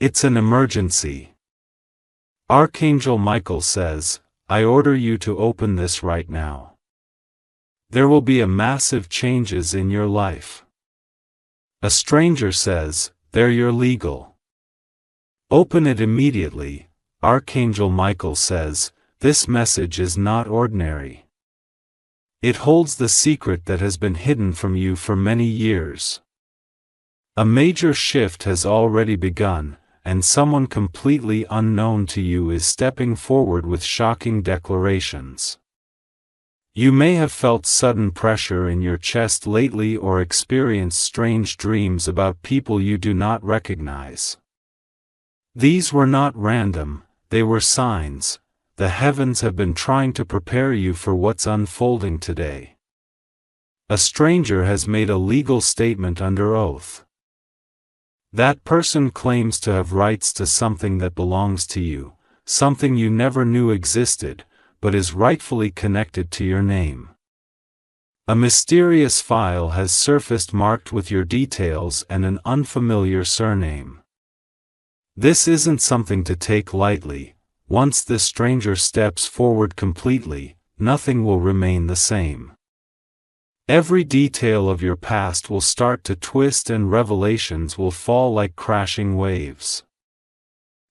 It's an emergency. Archangel Michael says, I order you to open this right now. There will be a massive changes in your life. A stranger says, they're your legal. Open it immediately. Archangel Michael says, this message is not ordinary. It holds the secret that has been hidden from you for many years. A major shift has already begun, and someone completely unknown to you is stepping forward with shocking declarations. You may have felt sudden pressure in your chest lately or experienced strange dreams about people you do not recognize. These were not random, they were signs. The heavens have been trying to prepare you for what's unfolding today. A stranger has made a legal statement under oath. That person claims to have rights to something that belongs to you, something you never knew existed, but is rightfully connected to your name. A mysterious file has surfaced marked with your details and an unfamiliar surname. This isn't something to take lightly. Once this stranger steps forward completely, nothing will remain the same. Every detail of your past will start to twist and revelations will fall like crashing waves.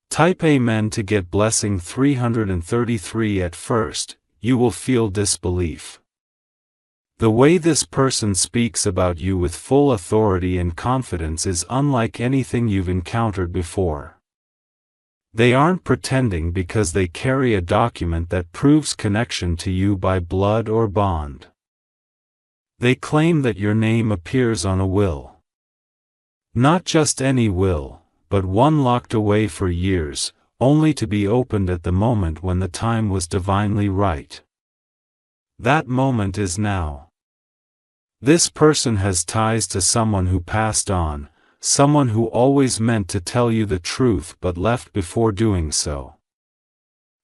Type Amen to get blessing 333. At first, you will feel disbelief. The way this person speaks about you with full authority and confidence is unlike anything you've encountered before. They aren't pretending because they carry a document that proves connection to you by blood or bond. They claim that your name appears on a will. Not just any will, but one locked away for years, only to be opened at the moment when the time was divinely right. That moment is now. This person has ties to someone who passed on, someone who always meant to tell you the truth but left before doing so.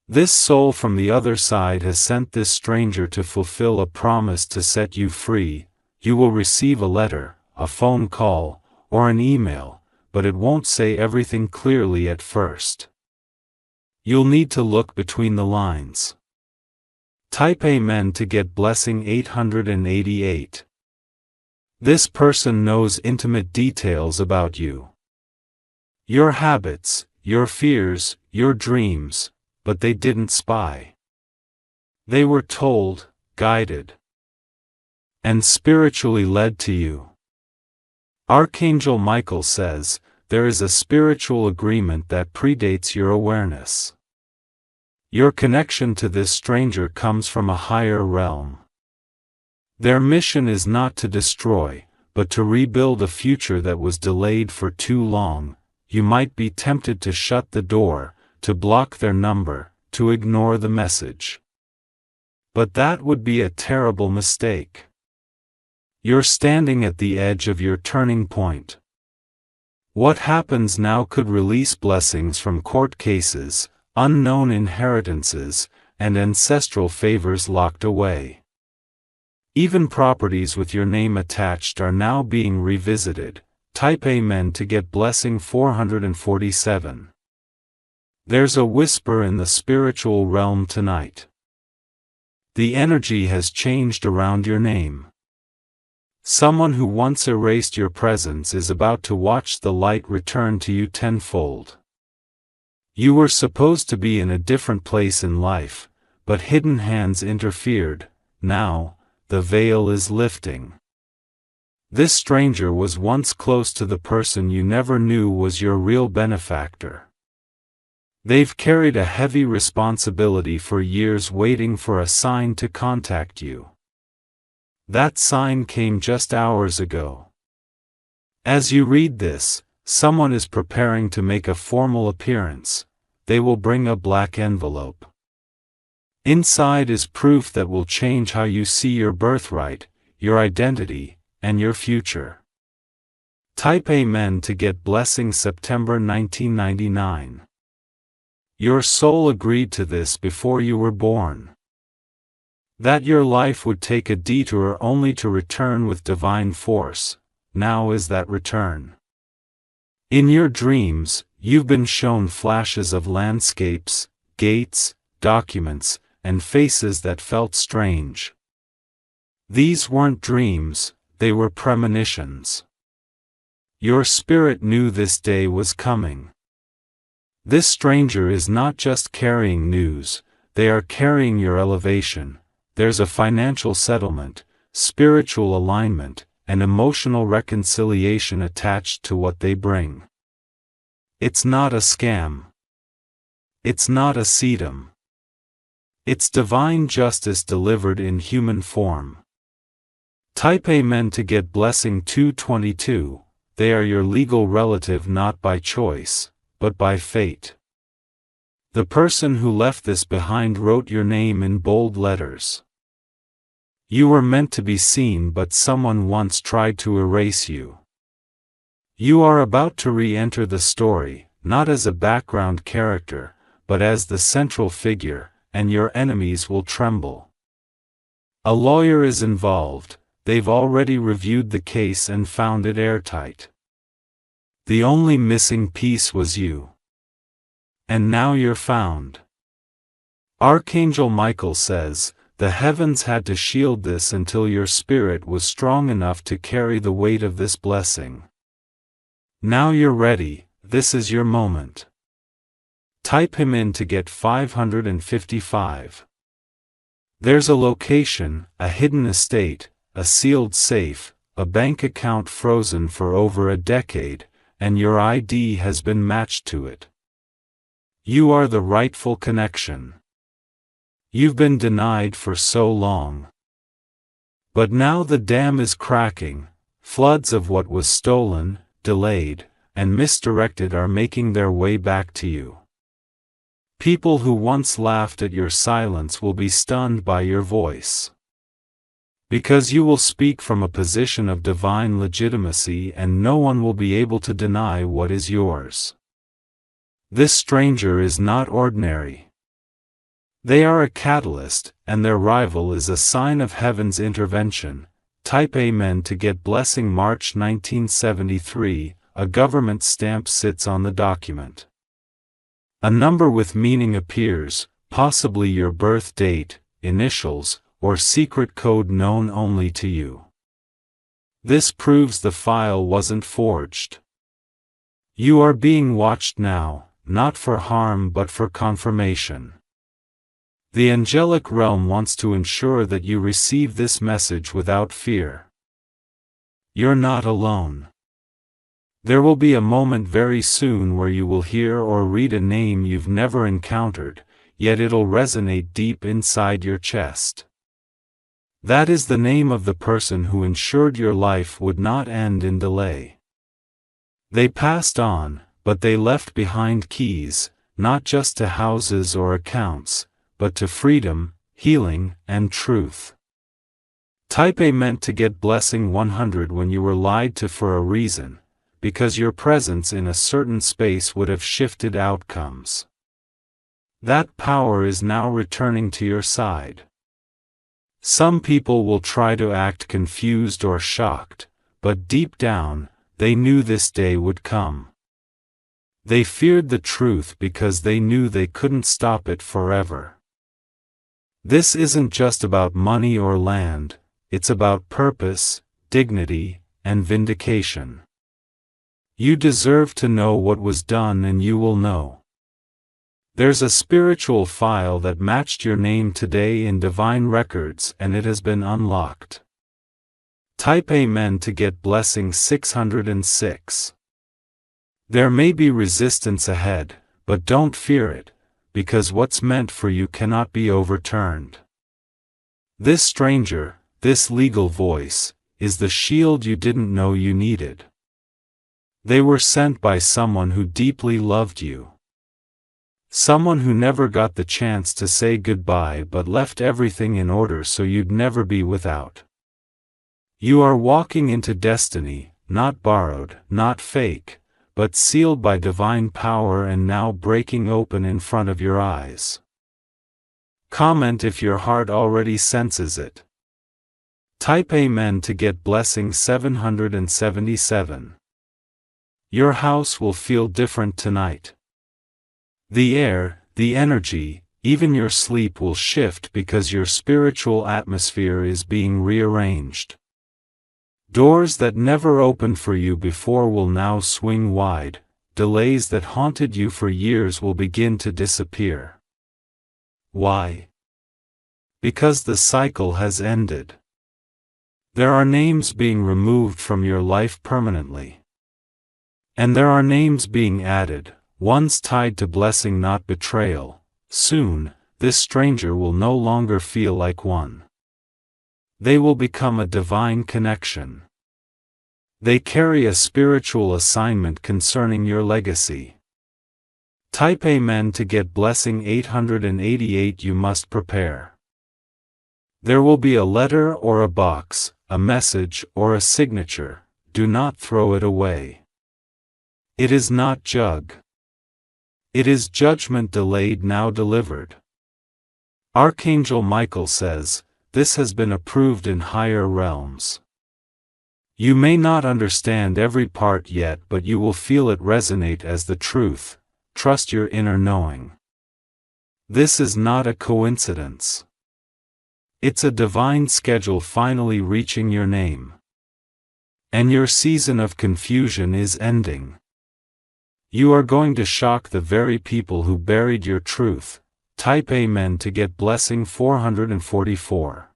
This soul from the other side has sent this stranger to fulfill a promise to set you free. You will receive a letter, a phone call, or an email, but it won't say everything clearly at first. You'll need to look between the lines. Type Amen to get blessing 888. This person knows intimate details about you. Your habits, your fears, your dreams, but they didn't spy. They were told, guided, and spiritually led to you. Archangel Michael says, there is a spiritual agreement that predates your awareness. Your connection to this stranger comes from a higher realm. Their mission is not to destroy, but to rebuild a future that was delayed for too long. You might be tempted to shut the door, to block their number, to ignore the message. But that would be a terrible mistake. You're standing at the edge of your turning point. What happens now could release blessings from court cases, unknown inheritances, and ancestral favors locked away. Even properties with your name attached are now being revisited. Type Amen to get blessing 447. There's a whisper in the spiritual realm tonight. The energy has changed around your name. Someone who once erased your presence is about to watch the light return to you tenfold. You were supposed to be in a different place in life, but hidden hands interfered. Now, the veil is lifting. This stranger was once close to the person you never knew was your real benefactor. They've carried a heavy responsibility for years waiting for a sign to contact you. That sign came just hours ago. As you read this, someone is preparing to make a formal appearance. They will bring a black envelope. Inside is proof that will change how you see your birthright, your identity, and your future. Type Amen to get blessing September 1999. Your soul agreed to this before you were born. That your life would take a detour only to return with divine force, now is that return. In your dreams, You've been shown flashes of landscapes, gates, documents, and faces that felt strange. These weren't dreams, they were premonitions. Your spirit knew this day was coming. This stranger is not just carrying news, they are carrying your elevation. There's a financial settlement, spiritual alignment, and emotional reconciliation attached to what they bring. It's not a scam. It's not a sedum. It's divine justice delivered in human form. Type Amen to get blessing 222. They are your legal relative not by choice, but by fate. The person who left this behind wrote your name in bold letters. You were meant to be seen, but someone once tried to erase you. You are about to re-enter the story, not as a background character, but as the central figure, and your enemies will tremble. A lawyer is involved. They've already reviewed the case and found it airtight. The only missing piece was you. And now you're found. Archangel Michael says, the heavens had to shield this until your spirit was strong enough to carry the weight of this blessing. Now you're ready, this is your moment. Type him in to get 555. There's a location, a hidden estate, a sealed safe, a bank account frozen for over a decade, and your ID has been matched to it. You are the rightful connection. You've been denied for so long. But now the dam is cracking, floods of what was stolen, delayed, and misdirected are making their way back to you. People who once laughed at your silence will be stunned by your voice. Because you will speak from a position of divine legitimacy and no one will be able to deny what is yours. This stranger is not ordinary. They are a catalyst, and their arrival is a sign of heaven's intervention. Type Amen to get blessing March 1973, a government stamp sits on the document. A number with meaning appears, possibly your birth date, initials, or secret code known only to you. This proves the file wasn't forged. You are being watched now, not for harm but for confirmation. The angelic realm wants to ensure that you receive this message without fear. You're not alone. There will be a moment very soon where you will hear or read a name you've never encountered, yet it'll resonate deep inside your chest. That is the name of the person who ensured your life would not end in delay. They passed on, but they left behind keys, not just to houses or accounts, but to freedom, healing, and truth. Type Amen to get blessing 100 when you were lied to for a reason, because your presence in a certain space would have shifted outcomes. That power is now returning to your side. Some people will try to act confused or shocked, but deep down, they knew this day would come. They feared the truth because they knew they couldn't stop it forever. This isn't just about money or land, it's about purpose, dignity, and vindication. You deserve to know what was done and you will know. There's a spiritual file that matched your name today in divine records and it has been unlocked. Type Amen to get blessing 606. There may be resistance ahead, but don't fear it, because what's meant for you cannot be overturned. This stranger, this legal voice, is the shield you didn't know you needed. They were sent by someone who deeply loved you. Someone who never got the chance to say goodbye but left everything in order so you'd never be without. You are walking into destiny, not borrowed, not fake, but sealed by divine power and now breaking open in front of your eyes. Comment if your heart already senses it. Type Amen to get blessing 777. Your house will feel different tonight. The air, the energy, even your sleep will shift because your spiritual atmosphere is being rearranged. Doors that never opened for you before will now swing wide. Delays that haunted you for years will begin to disappear. Why? Because the cycle has ended. There are names being removed from your life permanently. And there are names being added, ones tied to blessing, not betrayal. Soon, this stranger will no longer feel like one. They will become a divine connection. They carry a spiritual assignment concerning your legacy. Type Amen to get blessing 888. You must prepare. There will be a letter or a box, a message or a signature. Do not throw it away. It is not jug. It is judgment delayed, now delivered. Archangel Michael says, this has been approved in higher realms. You may not understand every part yet, but you will feel it resonate as the truth. Trust your inner knowing. This is not a coincidence. It's a divine schedule finally reaching your name. And your season of confusion is ending. You are going to shock the very people who buried your truth. Type Amen to get blessing 444.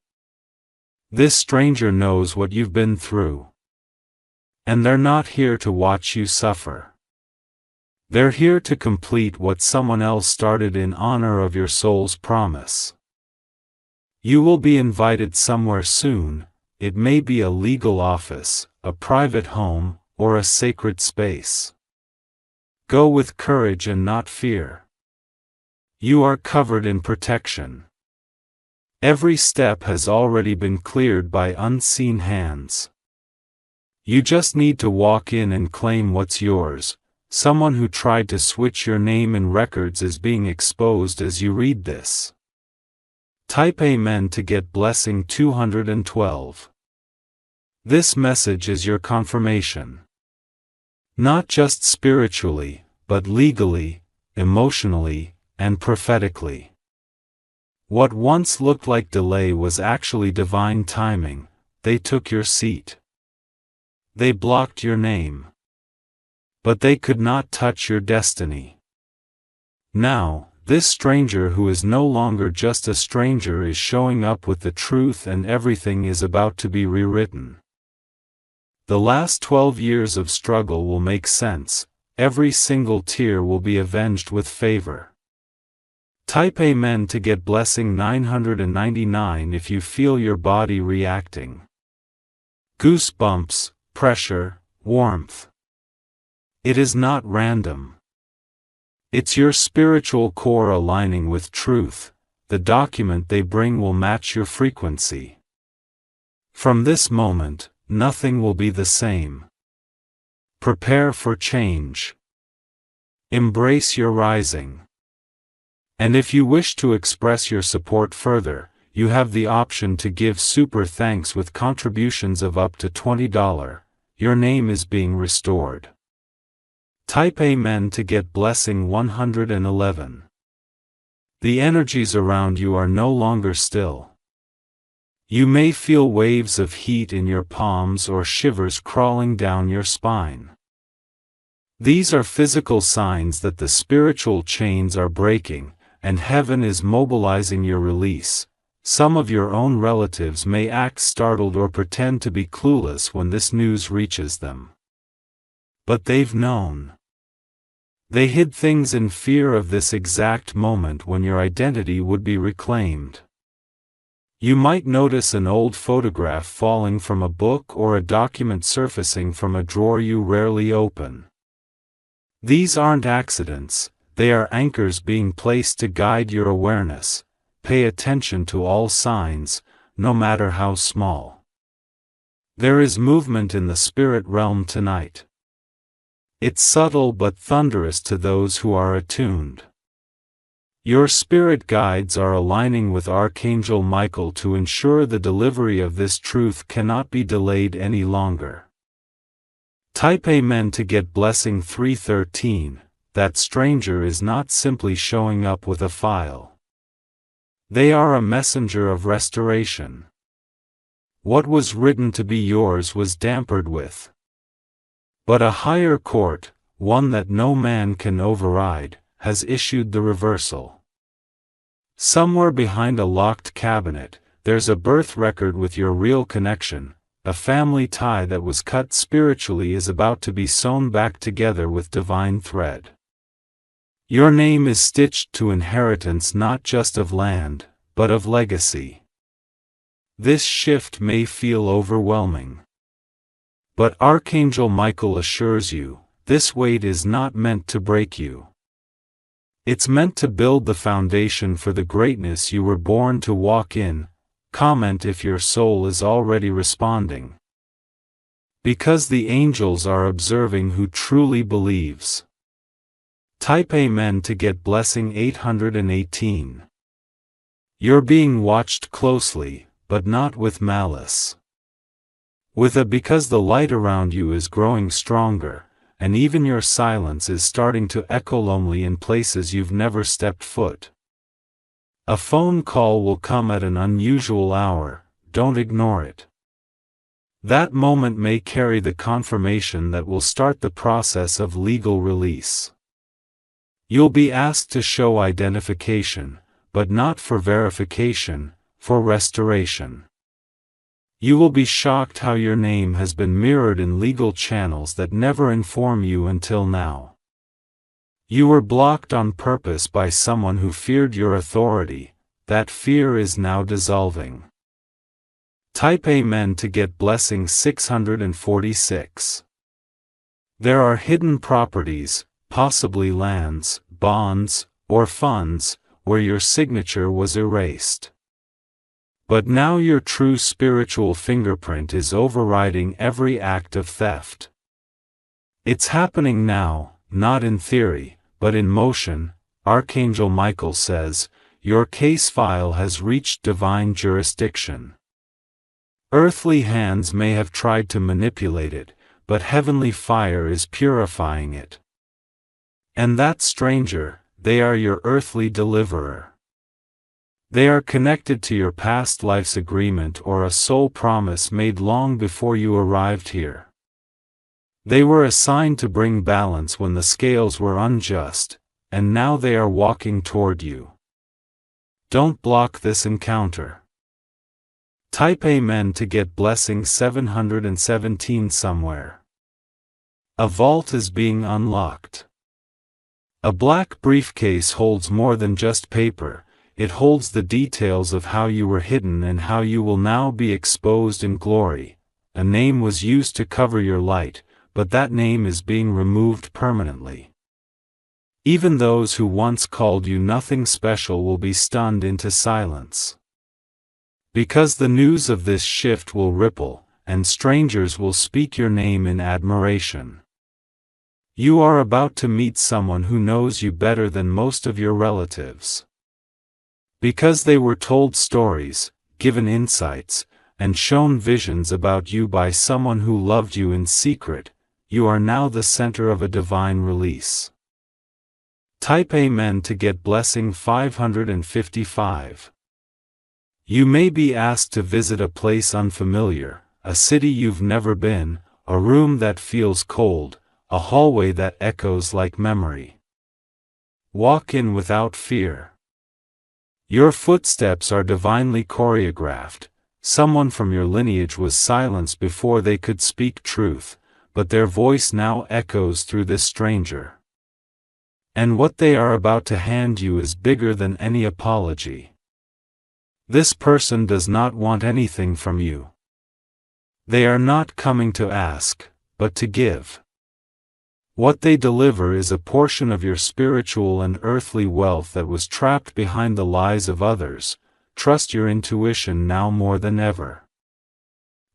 This stranger knows what you've been through. And they're not here to watch you suffer. They're here to complete what someone else started in honor of your soul's promise. You will be invited somewhere soon. It may be a legal office, a private home, or a sacred space. Go with courage and not fear. You are covered in protection. Every step has already been cleared by unseen hands. You just need to walk in and claim what's yours. Someone who tried to switch your name in records is being exposed as you read this. Type Amen to get blessing 212. This message is your confirmation. Not just spiritually, but legally, emotionally, and prophetically. What once looked like delay was actually divine timing. They took your seat. They blocked your name. But they could not touch your destiny. Now, this stranger who is no longer just a stranger is showing up with the truth, and everything is about to be rewritten. The last 12 years of struggle will make sense. Every single tear will be avenged with favor. Type Amen to get blessing 999 if you feel your body reacting. Goosebumps, pressure, warmth. It is not random. It's your spiritual core aligning with truth. The document they bring will match your frequency. From this moment, nothing will be the same. Prepare for change. Embrace your rising. And if you wish to express your support further, you have the option to give super thanks with contributions of up to $20. Your name is being restored. Type Amen to get blessing 111. The energies around you are no longer still. You may feel waves of heat in your palms or shivers crawling down your spine. These are physical signs that the spiritual chains are breaking, and heaven is mobilizing your release. Some of your own relatives may act startled or pretend to be clueless when this news reaches them. But they've known. They hid things in fear of this exact moment when your identity would be reclaimed. You might notice an old photograph falling from a book or a document surfacing from a drawer you rarely open. These aren't accidents, they are anchors being placed to guide your awareness. Pay attention to all signs, no matter how small. There is movement in the spirit realm tonight. It's subtle but thunderous to those who are attuned. Your spirit guides are aligning with Archangel Michael to ensure the delivery of this truth cannot be delayed any longer. Type Amen to get blessing 313. That stranger is not simply showing up with a file. They are a messenger of restoration. What was written to be yours was tampered with. But a higher court, one that no man can override, has issued the reversal. Somewhere behind a locked cabinet, there's a birth record with your real connection. A family tie that was cut spiritually is about to be sewn back together with divine thread. Your name is stitched to inheritance not just of land, but of legacy. This shift may feel overwhelming. But Archangel Michael assures you, this weight is not meant to break you. It's meant to build the foundation for the greatness you were born to walk in. Comment if your soul is already responding. Because the angels are observing who truly believes. Type Amen to get blessing 818. You're being watched closely, but not with malice. Because the light around you is growing stronger, and even your silence is starting to echo lonely in places you've never stepped foot. A phone call will come at an unusual hour, don't ignore it. That moment may carry the confirmation that will start the process of legal release. You'll be asked to show identification, but not for verification, for restoration. You will be shocked how your name has been mirrored in legal channels that never inform you until now. You were blocked on purpose by someone who feared your authority. That fear is now dissolving. Type Amen to get blessing 646. There are hidden properties, possibly lands, bonds, or funds, where your signature was erased. But now your true spiritual fingerprint is overriding every act of theft. It's happening now, not in theory, but in motion. Archangel Michael says, your case file has reached divine jurisdiction. Earthly hands may have tried to manipulate it, but heavenly fire is purifying it. And that stranger, they are your earthly deliverer. They are connected to your past life's agreement or a soul promise made long before you arrived here. They were assigned to bring balance when the scales were unjust, and now they are walking toward you. Don't block this encounter. Type Amen to get blessing 717 somewhere. A vault is being unlocked. A black briefcase holds more than just paper. It holds the details of how you were hidden and how you will now be exposed in glory. A name was used to cover your light, but that name is being removed permanently. Even those who once called you nothing special will be stunned into silence. Because the news of this shift will ripple, and strangers will speak your name in admiration. You are about to meet someone who knows you better than most of your relatives. Because they were told stories, given insights, and shown visions about you by someone who loved you in secret, you are now the center of a divine release. Type Amen to get blessing 555. You may be asked to visit a place unfamiliar, a city you've never been, a room that feels cold, a hallway that echoes like memory. Walk in without fear. Your footsteps are divinely choreographed. Someone from your lineage was silenced before they could speak truth, but their voice now echoes through this stranger. And what they are about to hand you is bigger than any apology. This person does not want anything from you. They are not coming to ask, but to give. What they deliver is a portion of your spiritual and earthly wealth that was trapped behind the lies of others. Trust your intuition now more than ever.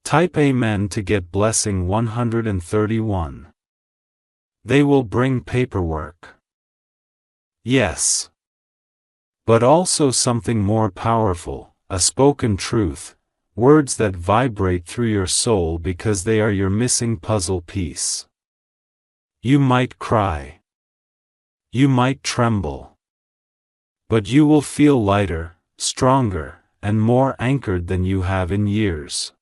Type Amen to get blessing 131. They will bring paperwork. Yes. But also something more powerful, a spoken truth, words that vibrate through your soul because they are your missing puzzle piece. You might cry. You might tremble. But you will feel lighter, stronger, and more anchored than you have in years.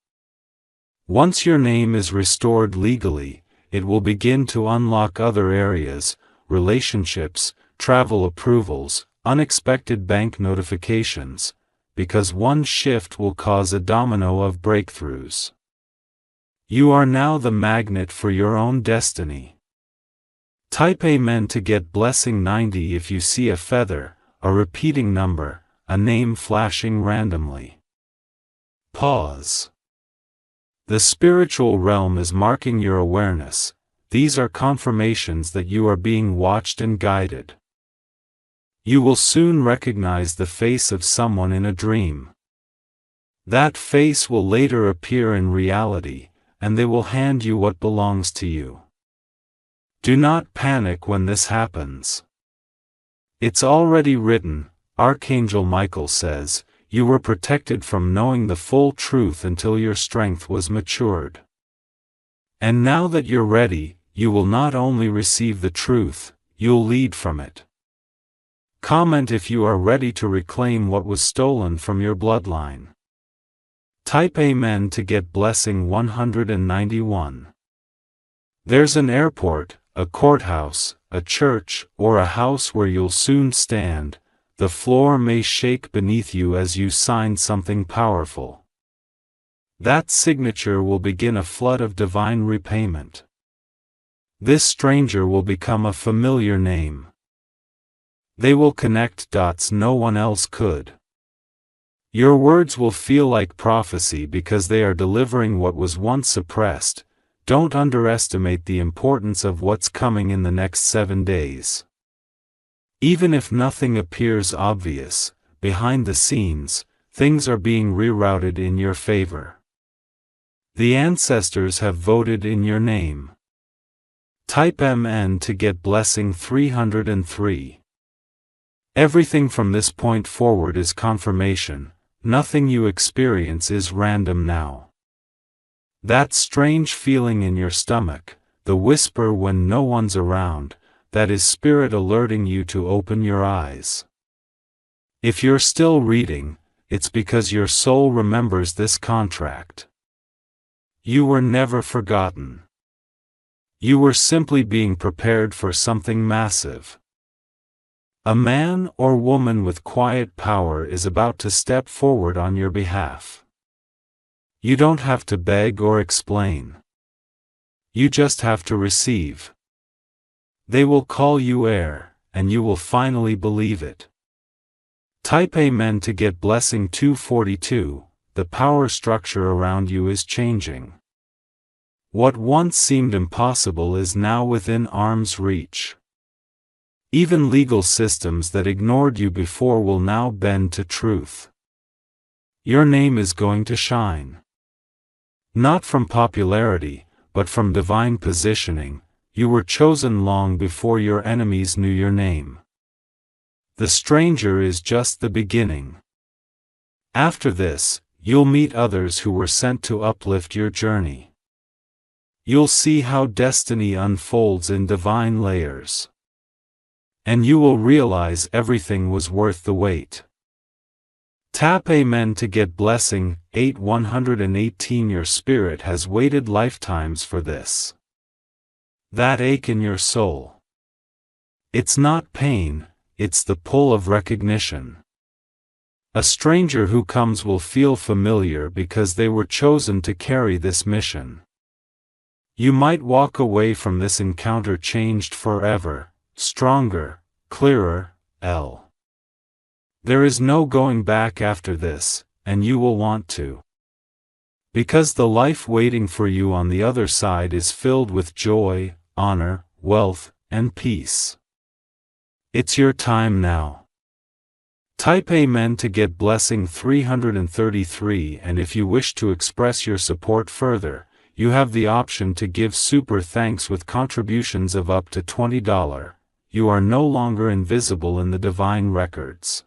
Once your name is restored legally, it will begin to unlock other areas, relationships, travel approvals, unexpected bank notifications, because one shift will cause a domino of breakthroughs. You are now the magnet for your own destiny. Type Amen to get blessing 90 if you see a feather, a repeating number, a name flashing randomly. Pause. The spiritual realm is marking your awareness. These are confirmations that you are being watched and guided. You will soon recognize the face of someone in a dream. That face will later appear in reality, and they will hand you what belongs to you. Do not panic when this happens. It's already written, Archangel Michael says, you were protected from knowing the full truth until your strength was matured. And now that you're ready, you will not only receive the truth, you'll lead from it. Comment if you are ready to reclaim what was stolen from your bloodline. Type Amen to get blessing 191. There's an airport, a courthouse, a church, or a house where you'll soon stand. The floor may shake beneath you as you sign something powerful. That signature will begin a flood of divine repayment. This stranger will become a familiar name. They will connect dots no one else could. Your words will feel like prophecy because they are delivering what was once suppressed. Don't underestimate the importance of what's coming in the next 7 days. Even if nothing appears obvious, behind the scenes, things are being rerouted in your favor. The ancestors have voted in your name. Type MN to get blessing 303. Everything from this point forward is confirmation. Nothing you experience is random now. That strange feeling in your stomach, the whisper when no one's around, that is spirit alerting you to open your eyes. If you're still reading, it's because your soul remembers this contract. You were never forgotten. You were simply being prepared for something massive. A man or woman with quiet power is about to step forward on your behalf. You don't have to beg or explain. You just have to receive. They will call you heir, and you will finally believe it. Type Amen to get blessing 242. The power structure around you is changing. What once seemed impossible is now within arm's reach. Even legal systems that ignored you before will now bend to truth. Your name is going to shine. Not from popularity, but from divine positioning. You were chosen long before your enemies knew your name. The stranger is just the beginning. After this, you'll meet others who were sent to uplift your journey. You'll see how destiny unfolds in divine layers. And you will realize everything was worth the wait. Tap Amen to get blessing 118. Your spirit has waited lifetimes for this. That ache in your soul. It's not pain, it's the pull of recognition. A stranger who comes will feel familiar because they were chosen to carry this mission. You might walk away from this encounter changed forever, stronger, clearer. There is no going back after this, and you will want to. Because the life waiting for you on the other side is filled with joy, honor, wealth, and peace. It's your time now. Type Amen to get blessing 333, and if you wish to express your support further, you have the option to give super thanks with contributions of up to $20. You are no longer invisible in the divine records.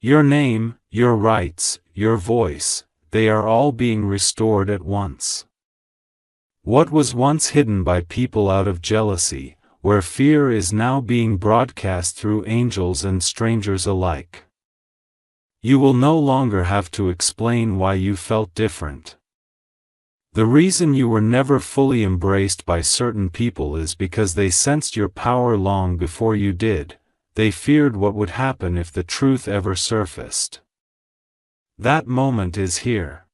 Your name, your rights, your voice, they are all being restored at once. What was once hidden by people out of jealousy, where fear is now being broadcast through angels and strangers alike. You will no longer have to explain why you felt different. The reason you were never fully embraced by certain people is because they sensed your power long before you did. They feared what would happen if the truth ever surfaced. That moment is here.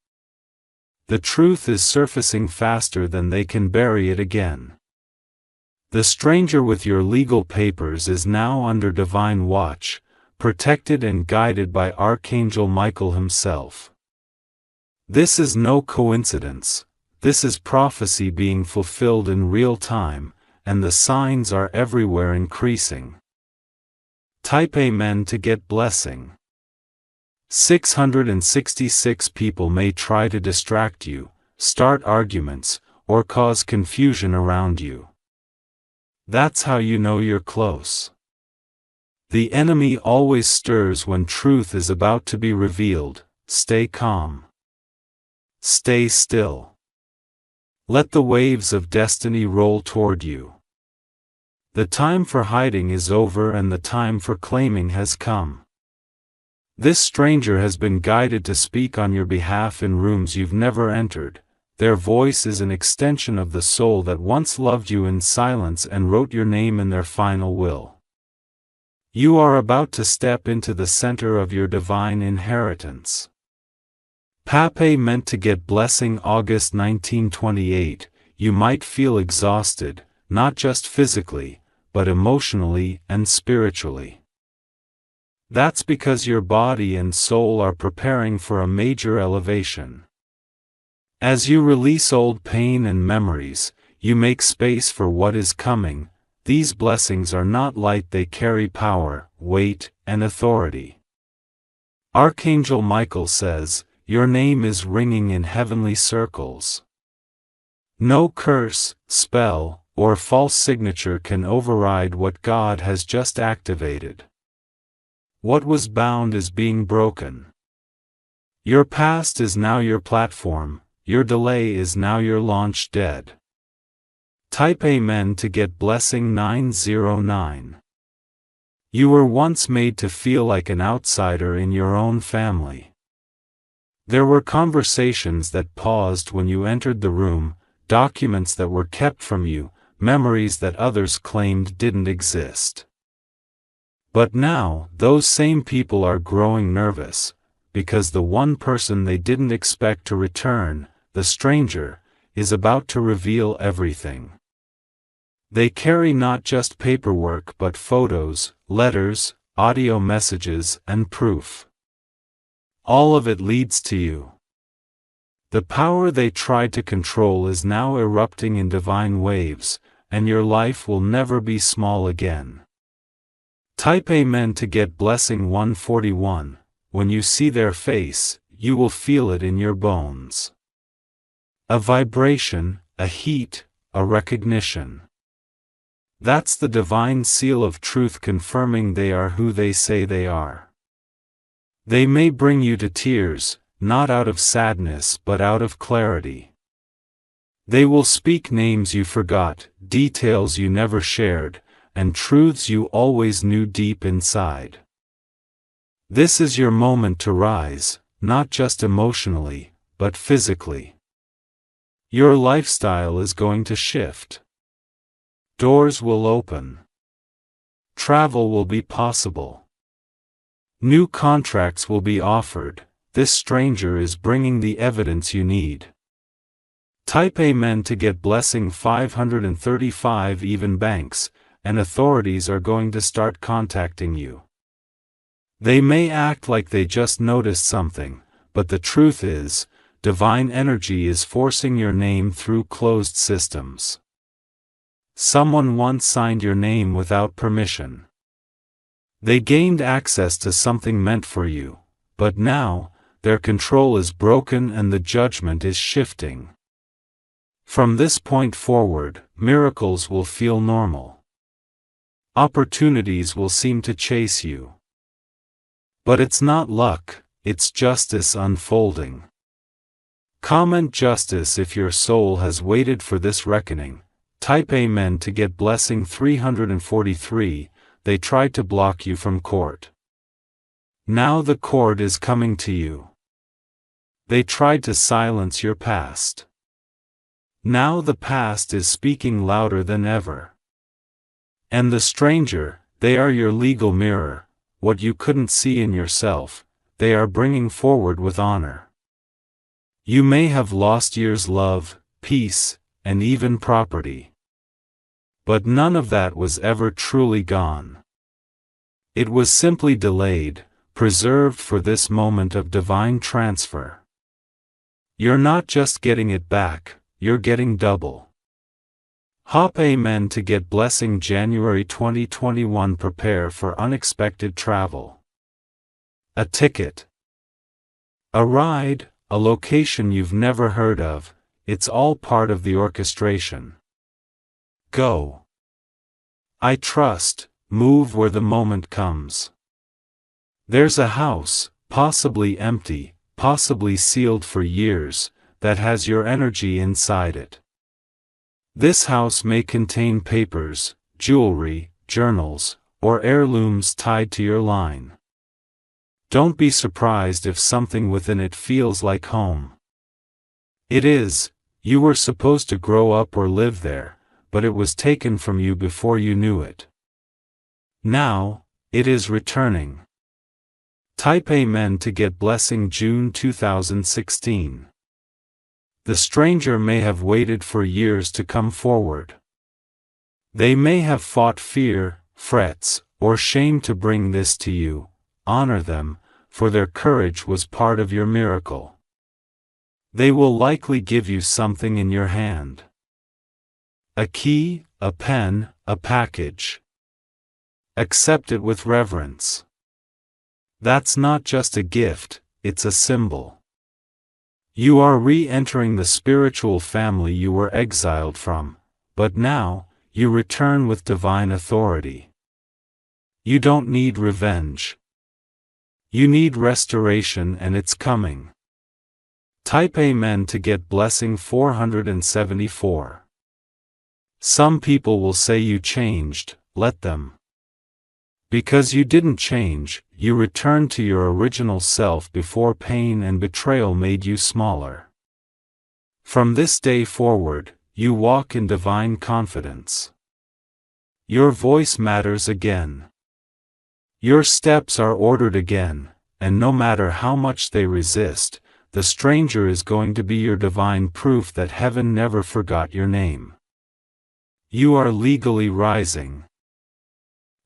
The truth is surfacing faster than they can bury it again. The stranger with your legal papers is now under divine watch, protected and guided by Archangel Michael himself. This is no coincidence, this is prophecy being fulfilled in real time, and the signs are everywhere increasing. Type Amen to get blessing. 666 people may try to distract you, start arguments, or cause confusion around you. That's how you know you're close. The enemy always stirs when truth is about to be revealed. Stay calm. Stay still. Let the waves of destiny roll toward you. The time for hiding is over and the time for claiming has come. This stranger has been guided to speak on your behalf in rooms you've never entered. Their voice is an extension of the soul that once loved you in silence and wrote your name in their final will. You are about to step into the center of your divine inheritance. Pape meant to get blessing August 1928. You might feel exhausted, not just physically, but emotionally and spiritually. That's because your body and soul are preparing for a major elevation. As you release old pain and memories, you make space for what is coming. These blessings are not light, they carry power, weight, and authority. Archangel Michael says, your name is ringing in heavenly circles. No curse, spell, or false signature can override what God has just activated. What was bound is being broken. Your past is now your platform, your delay is now your launch dead. Type Amen to get blessing 909. You were once made to feel like an outsider in your own family. There were conversations that paused when you entered the room, documents that were kept from you, memories that others claimed didn't exist. But now, those same people are growing nervous, because the one person they didn't expect to return, the stranger, is about to reveal everything. They carry not just paperwork but photos, letters, audio messages, and proof. All of it leads to you. The power they tried to control is now erupting in divine waves, and your life will never be small again. Type Amen to get blessing 141. When you see their face, you will feel it in your bones. A vibration, a heat, a recognition. That's the divine seal of truth confirming they are who they say they are. They may bring you to tears, not out of sadness but out of clarity. They will speak names you forgot, details you never shared, and truths you always knew deep inside. This is your moment to rise, not just emotionally, but physically. Your lifestyle is going to shift. Doors will open. Travel will be possible. New contracts will be offered. This stranger is bringing the evidence you need. Type Amen to get blessing 535. Even banks and authorities are going to start contacting you. They may act like they just noticed something, but the truth is, divine energy is forcing your name through closed systems. Someone once signed your name without permission. They gained access to something meant for you, but now, their control is broken and the judgment is shifting. From this point forward, miracles will feel normal. Opportunities will seem to chase you. But it's not luck, it's justice unfolding. Comment justice if your soul has waited for this reckoning. Type Amen to get blessing 343. They tried to block you from court. Now the court is coming to you. They tried to silence your past. Now the past is speaking louder than ever. And the stranger, they are your legal mirror. What you couldn't see in yourself, they are bringing forward with honor. You may have lost years' love, peace, and even property. But none of that was ever truly gone. It was simply delayed, preserved for this moment of divine transfer. You're not just getting it back, you're getting double. Hop Amen to get blessing January 2021. Prepare for unexpected travel. A ticket. A ride, a location you've never heard of, it's all part of the orchestration. Go. I trust, move where the moment comes. There's a house, possibly empty, possibly sealed for years, that has your energy inside it. This house may contain papers, jewelry, journals, or heirlooms tied to your line. Don't be surprised if something within it feels like home. It is. You were supposed to grow up or live there, but it was taken from you before you knew it. Now, it is returning. Type Amen to get blessing June 2016. The stranger may have waited for years to come forward. They may have fought fear, frets, or shame to bring this to you. Honor them, for their courage was part of your miracle. They will likely give you something in your hand. A key, a pen, a package. Accept it with reverence. That's not just a gift, it's a symbol. You are re-entering the spiritual family you were exiled from, but now, you return with divine authority. You don't need revenge. You need restoration, and it's coming. Type Amen to get blessing 474. Some people will say you changed, let them. Because you didn't change, you returned to your original self before pain and betrayal made you smaller. From this day forward, you walk in divine confidence. Your voice matters again. Your steps are ordered again, and no matter how much they resist, the stranger is going to be your divine proof that heaven never forgot your name. You are legally rising.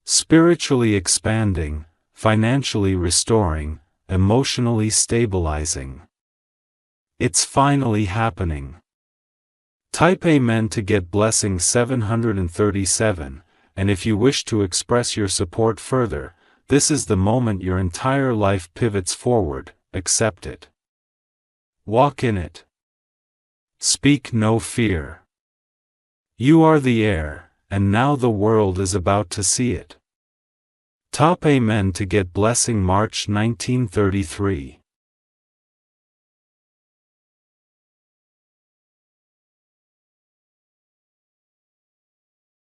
Spiritually expanding, financially restoring, emotionally stabilizing. It's finally happening. Type Amen to get blessing 737, and if you wish to express your support further, this is the moment your entire life pivots forward. Accept it. Walk in it. Speak no fear. You are the heir, and now the world is about to see it. Top Amen to get blessing March 1933.